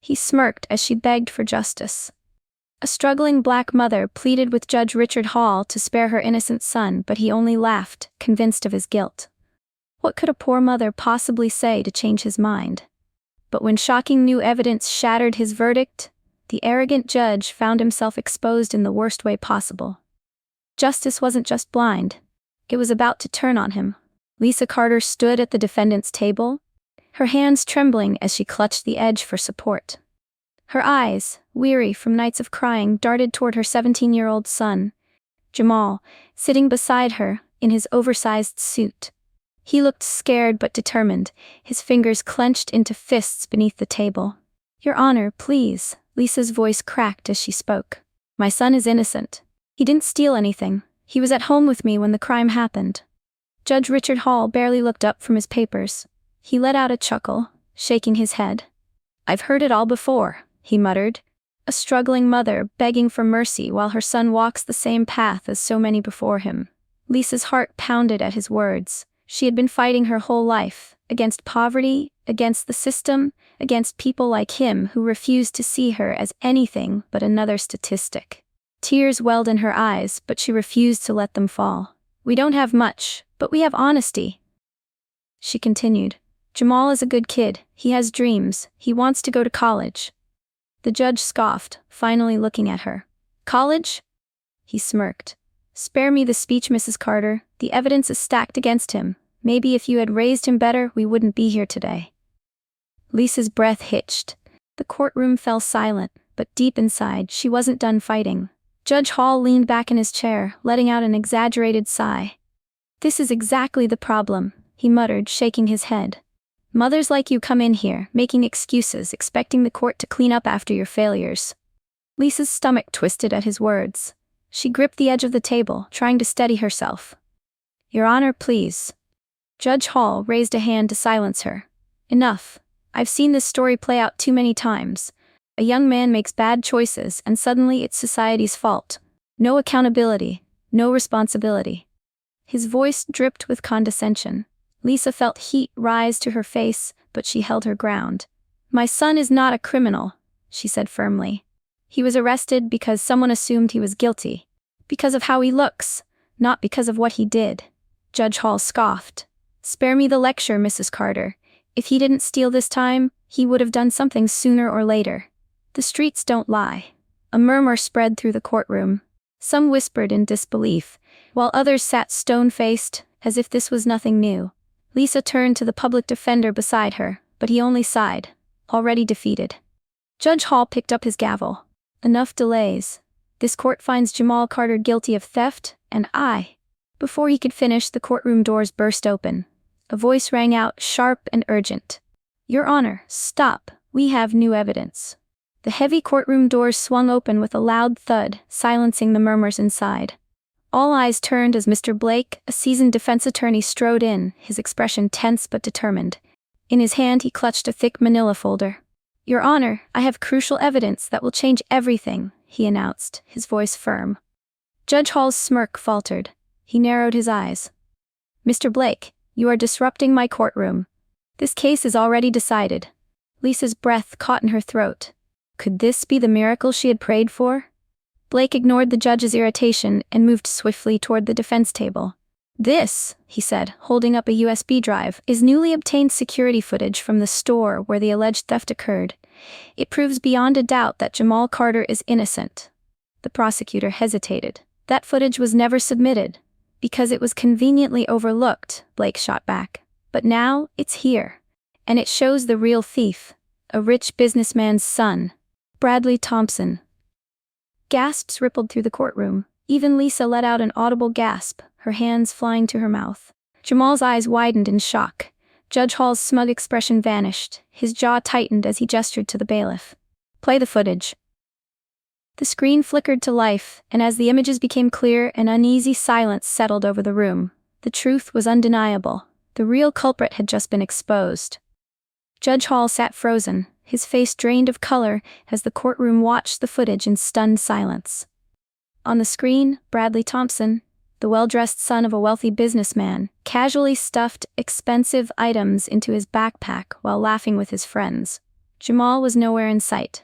He smirked as she begged for justice. A struggling black mother pleaded with Judge Richard Hall to spare her innocent son, but he only laughed, convinced of his guilt. What could a poor mother possibly say to change his mind? But when shocking new evidence shattered his verdict, the arrogant judge found himself exposed in the worst way possible. Justice wasn't just blind. It was about to turn on him. Lisa Carter stood at the defendant's table, her hands trembling as she clutched the edge for support. Her eyes, weary from nights of crying, darted toward her 17-year-old son, Jamal, sitting beside her in his oversized suit. He looked scared but determined, his fingers clenched into fists beneath the table. "Your Honor, please," Lisa's voice cracked as she spoke. "My son is innocent. He didn't steal anything. He was at home with me when the crime happened." Judge Richard Hall barely looked up from his papers. He let out a chuckle, shaking his head. "I've heard it all before," he muttered. A struggling mother begging for mercy while her son walks the same path as so many before him. Lisa's heart pounded at his words. She had been fighting her whole life, against poverty, against the system, against people like him who refused to see her as anything but another statistic. Tears welled in her eyes, but she refused to let them fall. "We don't have much, but we have honesty," she continued. "Jamal is a good kid. He has dreams. He wants to go to college." The judge scoffed, finally looking at her. "College?" He smirked. "Spare me the speech, Mrs. Carter. The evidence is stacked against him. Maybe if you had raised him better, we wouldn't be here today." Lisa's breath hitched. The courtroom fell silent, but deep inside, she wasn't done fighting. Judge Hall leaned back in his chair, letting out an exaggerated sigh. "This is exactly the problem," he muttered, shaking his head. "Mothers like you come in here, making excuses, expecting the court to clean up after your failures." Lisa's stomach twisted at his words. She gripped the edge of the table, trying to steady herself. "Your Honor, please." Judge Hall raised a hand to silence her. "Enough. I've seen this story play out too many times. A young man makes bad choices and suddenly it's society's fault. No accountability, no responsibility." His voice dripped with condescension. Lisa felt heat rise to her face, but she held her ground. "My son is not a criminal," she said firmly. "He was arrested because someone assumed he was guilty. Because of how he looks, not because of what he did." Judge Hall scoffed. "Spare me the lecture, Mrs. Carter. If he didn't steal this time, he would have done something sooner or later. The streets don't lie." A murmur spread through the courtroom. Some whispered in disbelief, while others sat stone-faced, as if this was nothing new. Lisa turned to the public defender beside her, but he only sighed, already defeated. Judge Hall picked up his gavel. "Enough delays. This court finds Jamal Carter guilty of theft, and I." Before he could finish, the courtroom doors burst open. A voice rang out, sharp and urgent. "Your Honor, stop. We have new evidence." The heavy courtroom doors swung open with a loud thud, silencing the murmurs inside. All eyes turned as Mr. Blake, a seasoned defense attorney, strode in, his expression tense but determined. In his hand he clutched a thick manila folder. "Your Honor, I have crucial evidence that will change everything," he announced, his voice firm. Judge Hall's smirk faltered. He narrowed his eyes. "Mr. Blake, you are disrupting my courtroom. This case is already decided." Lisa's breath caught in her throat. Could this be the miracle she had prayed for? Blake ignored the judge's irritation and moved swiftly toward the defense table. "This," he said, holding up a USB drive, "is newly obtained security footage from the store where the alleged theft occurred. It proves beyond a doubt that Jamal Carter is innocent." The prosecutor hesitated. "That footage was never submitted." "Because it was conveniently overlooked," Blake shot back. "But now, it's here. And it shows the real thief. A rich businessman's son. Bradley Thompson." Gasps rippled through the courtroom. Even Lisa let out an audible gasp, her hands flying to her mouth. Jamal's eyes widened in shock. Judge Hall's smug expression vanished. His jaw tightened as he gestured to the bailiff. "Play the footage." The screen flickered to life, and as the images became clear, an uneasy silence settled over the room. The truth was undeniable. The real culprit had just been exposed. Judge Hall sat frozen, his face drained of color, as the courtroom watched the footage in stunned silence. On the screen, Bradley Thompson, the well-dressed son of a wealthy businessman, casually stuffed expensive items into his backpack while laughing with his friends. Jamal was nowhere in sight.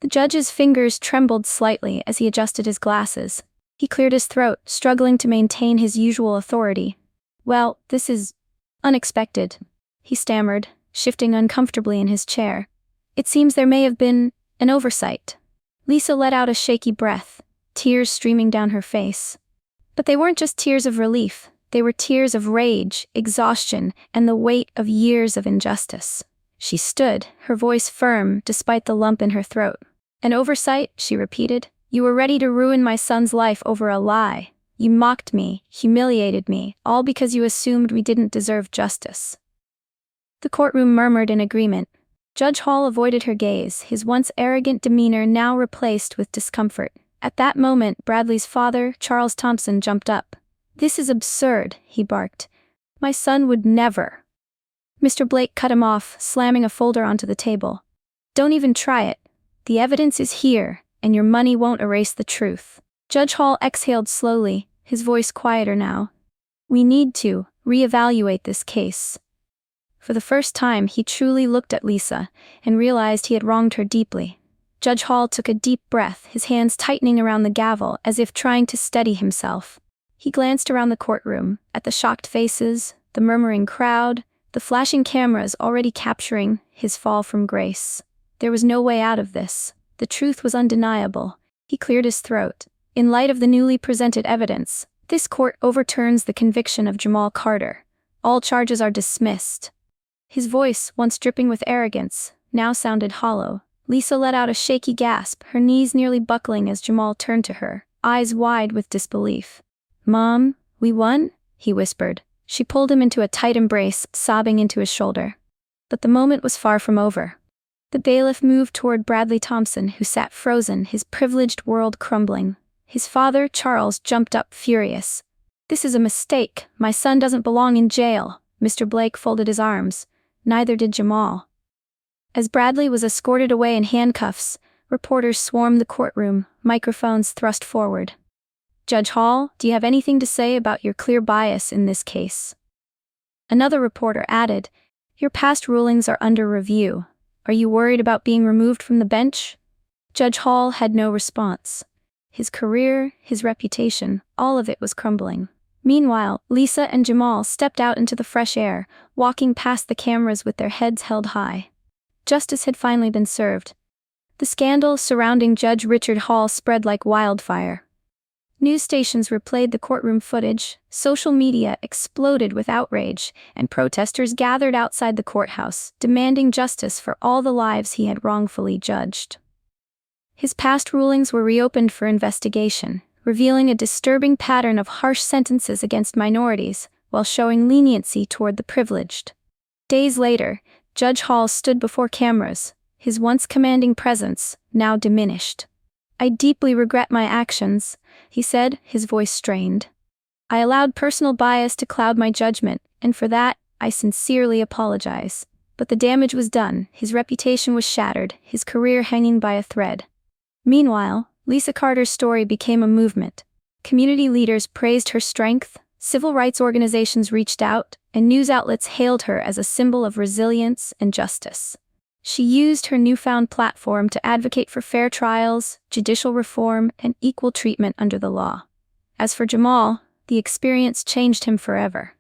The judge's fingers trembled slightly as he adjusted his glasses. He cleared his throat, struggling to maintain his usual authority. "Well, this is unexpected," he stammered, shifting uncomfortably in his chair. "It seems there may have been an oversight." Lisa let out a shaky breath, tears streaming down her face. But they weren't just tears of relief, they were tears of rage, exhaustion, and the weight of years of injustice. She stood, her voice firm despite the lump in her throat. "An oversight," she repeated. "You were ready to ruin my son's life over a lie. You mocked me, humiliated me, all because you assumed we didn't deserve justice." The courtroom murmured in agreement. Judge Hall avoided her gaze, his once arrogant demeanor now replaced with discomfort. At that moment, Bradley's father, Charles Thompson, jumped up. "This is absurd," he barked. "My son would never." Mr. Blake cut him off, slamming a folder onto the table. "Don't even try it. The evidence is here, and your money won't erase the truth." Judge Hall exhaled slowly, his voice quieter now. "We need to reevaluate this case." For the first time, he truly looked at Lisa and realized he had wronged her deeply. Judge Hall took a deep breath, his hands tightening around the gavel as if trying to steady himself. He glanced around the courtroom, at the shocked faces, the murmuring crowd, the flashing cameras already capturing his fall from grace. There was no way out of this. The truth was undeniable. He cleared his throat. "In light of the newly presented evidence, this court overturns the conviction of Jamal Carter. All charges are dismissed." His voice, once dripping with arrogance, now sounded hollow. Lisa let out a shaky gasp, her knees nearly buckling as Jamal turned to her, eyes wide with disbelief. "Mom, we won?" he whispered. She pulled him into a tight embrace, sobbing into his shoulder. But the moment was far from over. The bailiff moved toward Bradley Thompson, who sat frozen, his privileged world crumbling. His father, Charles, jumped up furious. "This is a mistake. My son doesn't belong in jail." Mr. Blake folded his arms. Neither did Jamal. As Bradley was escorted away in handcuffs, reporters swarmed the courtroom, microphones thrust forward. "Judge Hall, do you have anything to say about your clear bias in this case?" Another reporter added, "Your past rulings are under review. Are you worried about being removed from the bench?" Judge Hall had no response. His career, his reputation, all of it was crumbling. Meanwhile, Lisa and Jamal stepped out into the fresh air, walking past the cameras with their heads held high. Justice had finally been served. The scandal surrounding Judge Richard Hall spread like wildfire. News stations replayed the courtroom footage, social media exploded with outrage, and protesters gathered outside the courthouse, demanding justice for all the lives he had wrongfully judged. His past rulings were reopened for investigation, revealing a disturbing pattern of harsh sentences against minorities, while showing leniency toward the privileged. Days later, Judge Hall stood before cameras, his once commanding presence now diminished. "I deeply regret my actions," he said, his voice strained. "I allowed personal bias to cloud my judgment, and for that, I sincerely apologize." But the damage was done, his reputation was shattered, his career hanging by a thread. Meanwhile, Lisa Carter's story became a movement. Community leaders praised her strength, civil rights organizations reached out, and news outlets hailed her as a symbol of resilience and justice. She used her newfound platform to advocate for fair trials, judicial reform, and equal treatment under the law. As for Jamal, the experience changed him forever.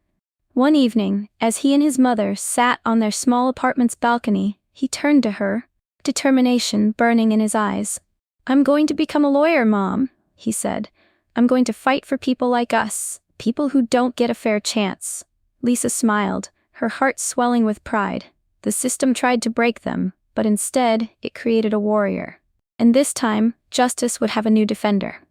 One evening, as he and his mother sat on their small apartment's balcony, he turned to her, determination burning in his eyes. "I'm going to become a lawyer, Mom," he said. "I'm going to fight for people like us, people who don't get a fair chance." Lisa smiled, her heart swelling with pride. The system tried to break them, but instead, it created a warrior. And this time, justice would have a new defender.